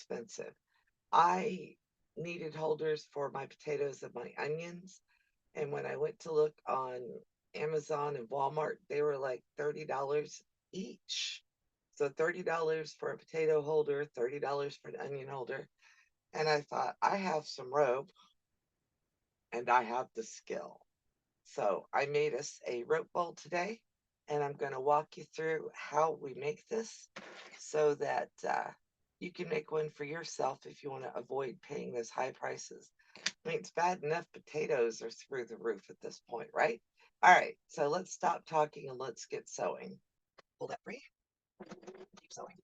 expensive. I needed holders for my potatoes and my onions. And when I went to look on Amazon and Walmart, they were like $30 each. So $30 for a potato holder, $30 for an onion holder. And I thought, I have some rope and I have the skill. So I made us a rope bowl today, and I'm going to walk you through how we make this so that you can make one for yourself if you want to avoid paying those high prices. I mean, it's bad enough potatoes are through the roof at this point, right? All right, so let's stop talking and let's get sewing. Pull that free. Keep sewing.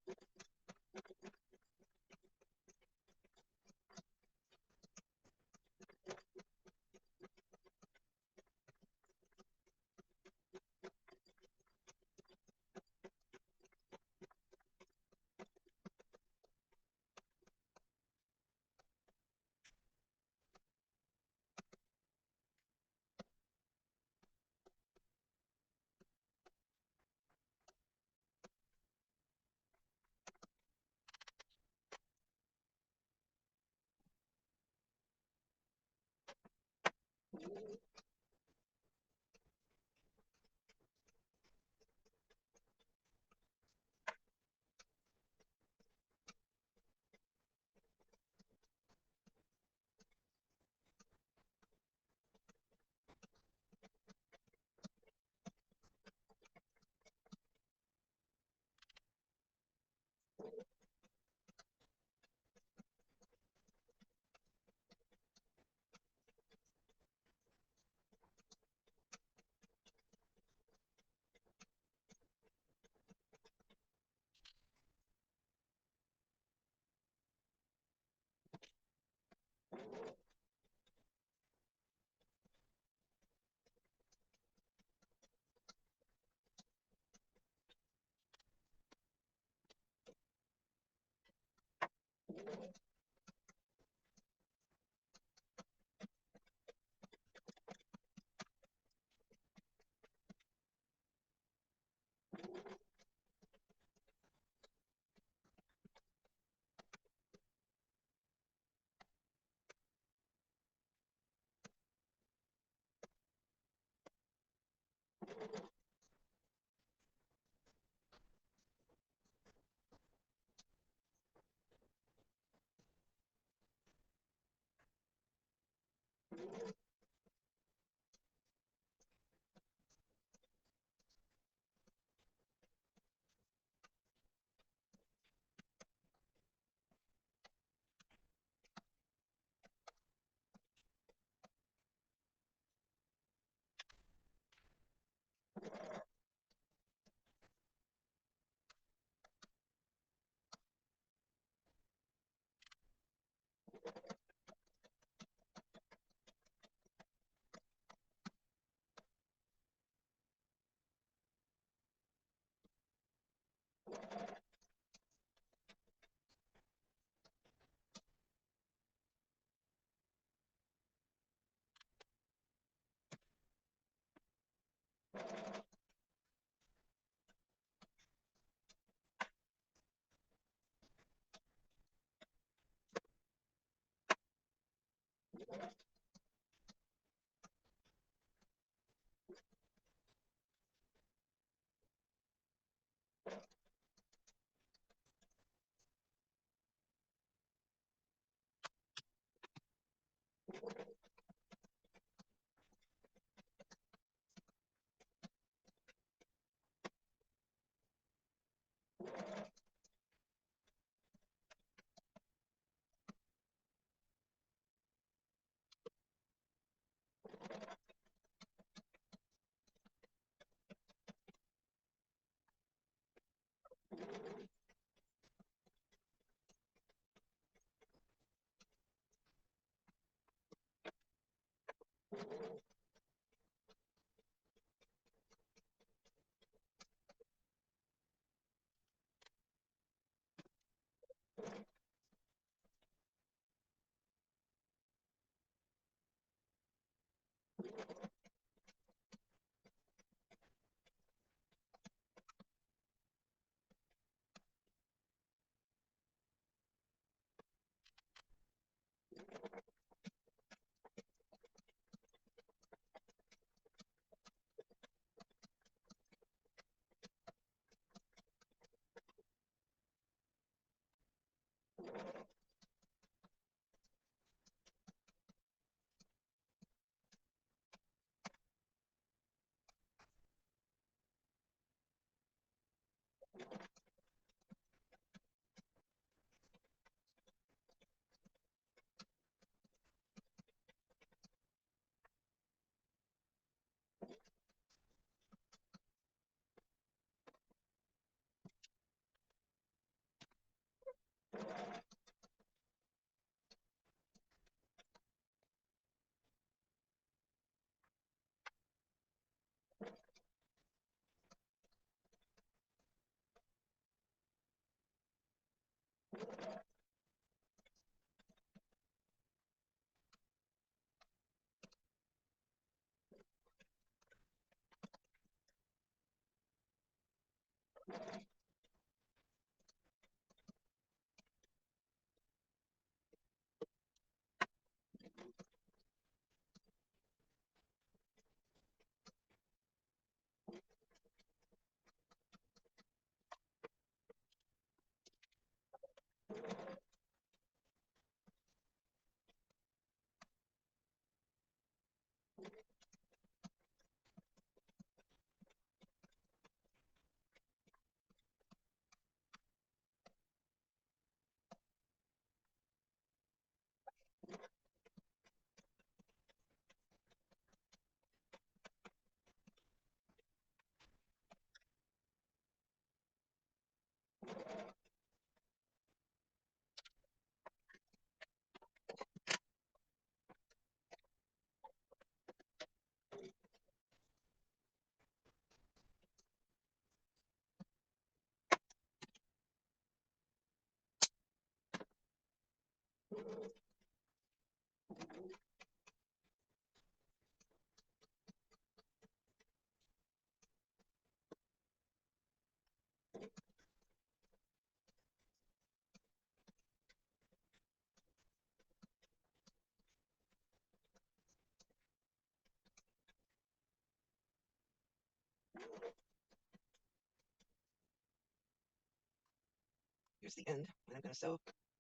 Here's the end, and I'm going to sew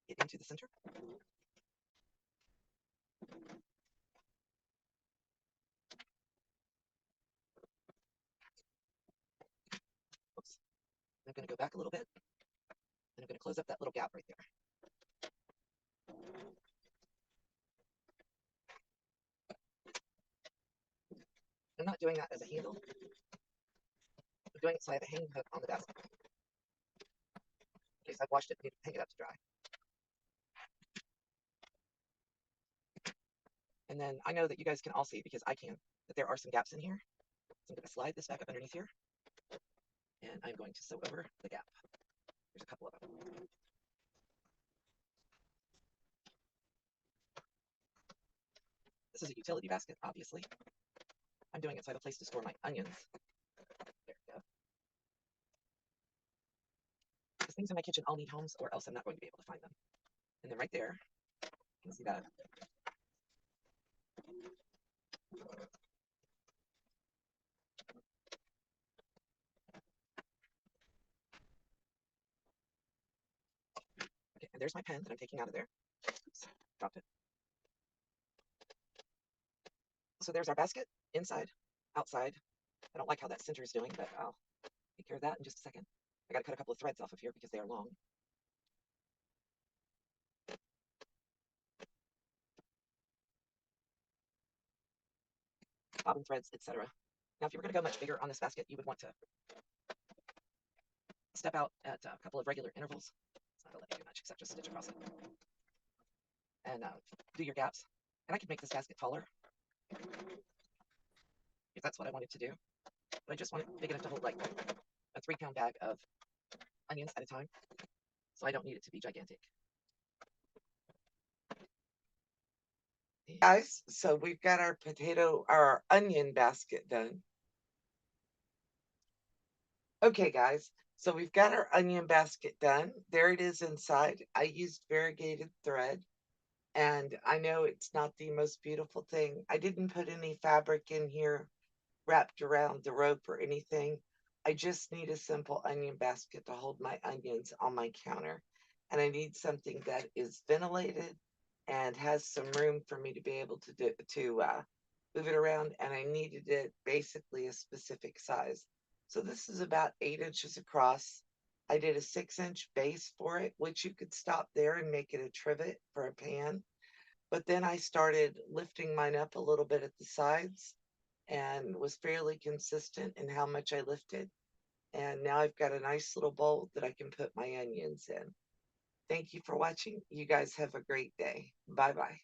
it into the center. Oops. I'm going to go back a little bit, and I'm going to close up that little gap right there. I'm not doing that as a handle. I'm doing it so I have a hanging hook on the basket. In case I've washed it and need to hang it up to dry. And then I know that you guys can all see, because I can, that there are some gaps in here. So I'm going to slide this back up underneath here, and I'm going to sew over the gap. There's a couple of them. This is a utility basket, obviously. I'm doing it so I have a place to store my onions. There we go. Because things in my kitchen all need homes, or else I'm not going to be able to find them. And then right there, you can see that. Okay, and there's my pen that I'm taking out of there. Oops, dropped it. So there's our basket, inside, outside. I don't like how that center is doing, but I'll take care of that in just a second. I gotta cut a couple of threads off of here because they are long. Bobbin threads, etc. Now, if you were going to go much bigger on this basket, you would want to step out at a couple of regular intervals. It's not going to let you do much except just stitch across it. And do your gaps. And I could make this basket taller if that's what I wanted to do. But I just want it big enough to hold like a 3-pound bag of onions at a time. So I don't need it to be gigantic. Guys, so we've got our onion basket done. Okay, guys, so we've got our onion basket done. There it is inside. I used variegated thread, and I know it's not the most beautiful thing. I didn't put any fabric in here wrapped around the rope or anything. I just need a simple onion basket to hold my onions on my counter. And I need something that is ventilated and has some room for me to be able to move it around. And I needed it basically a specific size. So this is about 8 inches across. I did a 6-inch base for it, which you could stop there and make it a trivet for a pan. But then I started lifting mine up a little bit at the sides and was fairly consistent in how much I lifted. And now I've got a nice little bowl that I can put my onions in. Thank you for watching. You guys have a great day. Bye bye.